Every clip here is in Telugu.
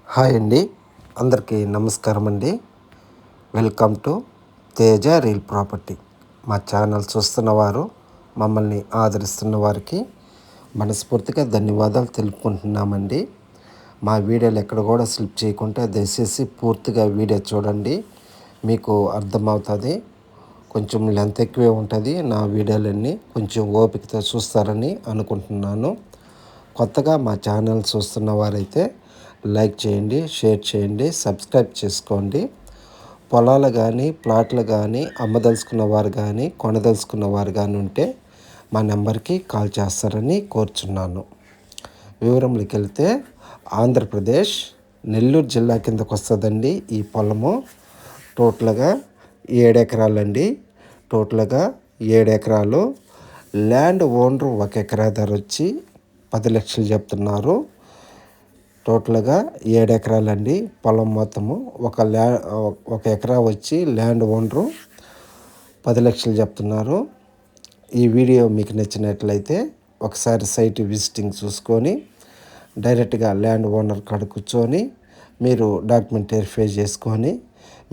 హాయ్ అండి, అందరికీ నమస్కారం అండి. Welcome to Teja real property. మా ఛానల్ చూస్తున్న వారు, మమ్మల్ని ఆదరిస్తున్న వారికి మనస్ఫూర్తిగా ధన్యవాదాలు తెలుపుకుంటున్నామండి. మా వీడియోలు ఎక్కడ కూడా స్లిప్ చేయకుండా దయచేసి పూర్తిగా వీడియో చూడండి, మీకు అర్థమవుతుంది. కొంచెం లెంత్ ఎక్కువే ఉంటుంది. నా వీడియోలన్నీ కొంచెం ఓపికతో చూస్తారని అనుకుంటున్నాను. కొత్తగా మా ఛానల్ చూస్తున్న వారైతే లైక్ చేయండి, షేర్ చేయండి, సబ్స్క్రైబ్ చేసుకోండి. పొలాలు కానీ ప్లాట్లు కానీ అమ్మదలుచుకున్న వారు కానీ కొనదలుచుకున్న వారు కానీ ఉంటే మా నెంబర్కి కాల్ చేస్తారని కోరుచున్నాను. వివరంలోకి వెళ్తే ఆంధ్రప్రదేశ్ నెల్లూరు జిల్లా కిందకు వస్తుందండి ఈ పొలము. టోటల్గా 7 ఎకరాలండి. టోటల్గా 7 ఎకరాలు. ల్యాండ్ ఓనర్ 1 ఎకరా ధర వచ్చి 10 లక్షలు చెప్తున్నారు. టోటల్గా 7 ఎకరాలండి పొలం మొత్తము. ఒక ఎకరా వచ్చి ల్యాండ్ ఓనరు 10 లక్షలు చెప్తున్నారు. ఈ వీడియో మీకు నచ్చినట్లయితే ఒకసారి సైట్ విజిటింగ్ చూసుకొని డైరెక్ట్గా ల్యాండ్ ఓనర్ కాడ కూర్చొని మీరు డాక్యుమెంట్ వెరిఫై చేసుకొని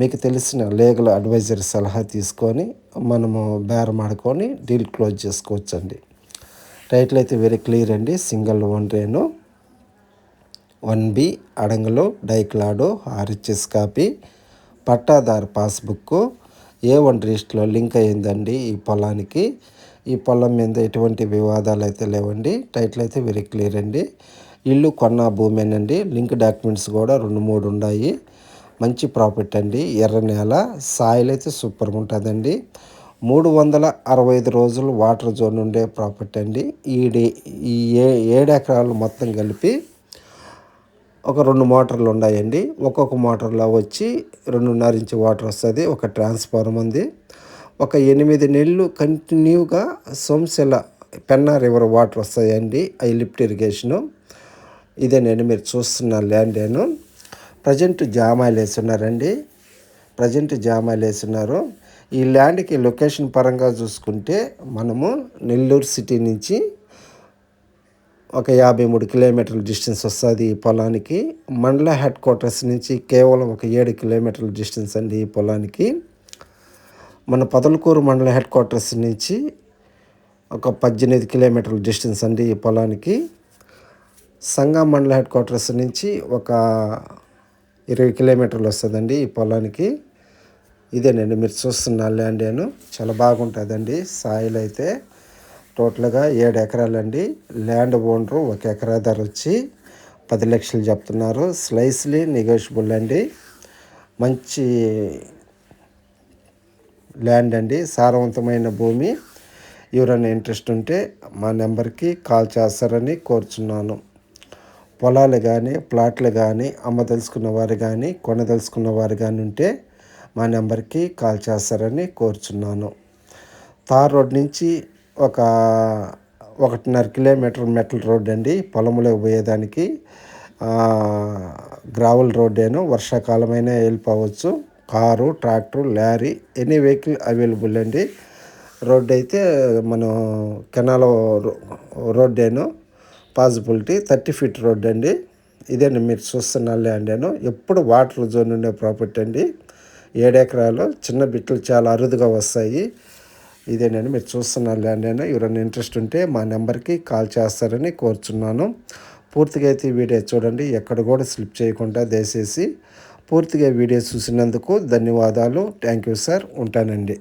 మీకు తెలిసిన లీగల్ అడ్వైజర్ సలహా తీసుకొని మనము బేరం ఆడుకొని డీల్ క్లోజ్ చేసుకోవచ్చండి. టైటిల్ అయితే వెరీ క్లియర్ అండి. సింగిల్ ఓనరేను. 1B అడంగులు డైక్లాడు ఆర్హెచ్ఎస్ కాపీ, పట్టాదారు పాస్బుక్ A1 రిజిస్టర్లో లింక్ అయ్యిందండి ఈ పొలానికి. ఈ పొలం మీద ఎటువంటి వివాదాలు అయితే లేవండి. టైటిల్ అయితే వెరీ క్లియర్ అండి. ఇల్లు కొన్న భూమేనండి. లింక్ డాక్యుమెంట్స్ కూడా 2-3 ఉన్నాయి. మంచి ప్రాఫిట్ అండి. ఎర్ర నేల, సాయిల్ అయితే సూపర్గా ఉంటుందండి. 365 రోజులు వాటర్ జోన్ ఉండే ప్రాఫిట్ అండి. ఈ 7 ఎకరాలు మొత్తం కలిపి ఒక 2 మోటార్లు ఉన్నాయండి. ఒక్కొక్క మోటార్లో వచ్చి 2.5 ఇంచు వాటర్ వస్తుంది. ఒక ట్రాన్స్ఫార్మర్ ఉంది. ఒక 8 నెలలు కంటిన్యూగా సోమశిల పెన్నా రివర్ వాటర్ వస్తాయండి. అవి లిఫ్ట్ ఇరిగేషను. ఇదేనండి మీరు చూస్తున్న ల్యాండేను. ప్రజెంట్ జామాయిలు వేస్తున్నారండి. ఈ ల్యాండ్కి లొకేషన్ పరంగా చూసుకుంటే మనము నెల్లూరు సిటీ నుంచి ఒక 53 కిలోమీటర్ల డిస్టెన్స్ వస్తుంది ఈ పొలానికి. మండల హెడ్ క్వార్టర్స్ నుంచి కేవలం ఒక 7 కిలోమీటర్ల డిస్టెన్స్ అండి ఈ పొలానికి. మన పొదలకూరు మండల హెడ్ క్వార్టర్స్ నుంచి ఒక 18 కిలోమీటర్ల డిస్టెన్స్ అండి ఈ పొలానికి. సంగం మండల హెడ్ క్వార్టర్స్ నుంచి ఒక 20 కిలోమీటర్లు వస్తుందండి ఈ పొలానికి. ఇదేనండి మీరు చూస్తున్న ల్యాండేను. చాలా బాగుంటుందండి. సాయిల్ అయితే టోటల్గా 7 ఎకరాలండి. ల్యాండ్ ఓనరు 1 ఎకరా ధర వచ్చి 10 లక్షలు చెప్తున్నారు. స్లైస్లీ నెగోషియబుల్ అండి. మంచి ల్యాండ్ అండి. సారవంతమైన భూమి. ఎవరైనా ఇంట్రెస్ట్ ఉంటే మా నెంబర్కి కాల్ చేస్తారని కోరుచున్నాను. పొలాలు కానీ ప్లాట్లు కానీ అమ్మదలుచుకున్న వారు కానీ కొనదలుచుకున్న వారు కానీ ఉంటే మా నెంబర్కి కాల్ చేస్తారని కోరుచున్నాను. తార్ రోడ్ నుంచి ఒక 1.5 కిలోమీటర్ మెటల్ రోడ్ అండి పొలంలోకి పోయేదానికి. గ్రావెల్ రోడ్డేను. వర్షాకాలమైనా వెళ్ళిపోవచ్చు. Car, tractor, lorry any vehicle available అండి. రోడ్డు అయితే మనం కెనాల్ రోడ్డేను. పాసిబిలిటీ 30 ఫీట్ రోడ్ అండి. ఇదేండి మీరు చూస్తున్న ల్యాండేను. ఎప్పుడు వాటర్ జోన్ ఉండే ప్రాపర్టీ అండి. 7 ఎకరాలు. చిన్న బిట్లు చాలా అరుదుగా వస్తాయి. ఇదేనండి మీరు చూస్తున్న ల్యాండేను. ఎవరైనా ఇంట్రెస్ట్ ఉంటే మా నెంబర్కి కాల్ చేస్తారని కోరుచున్నాను. పూర్తిగా అయితే వీడియో చూడండి, ఎక్కడ కూడా స్లిప్ చేయకుండా దయచేసి. పూర్తిగా వీడియో చూసినందుకు ధన్యవాదాలు. Thank you sir. ఉంటానండి.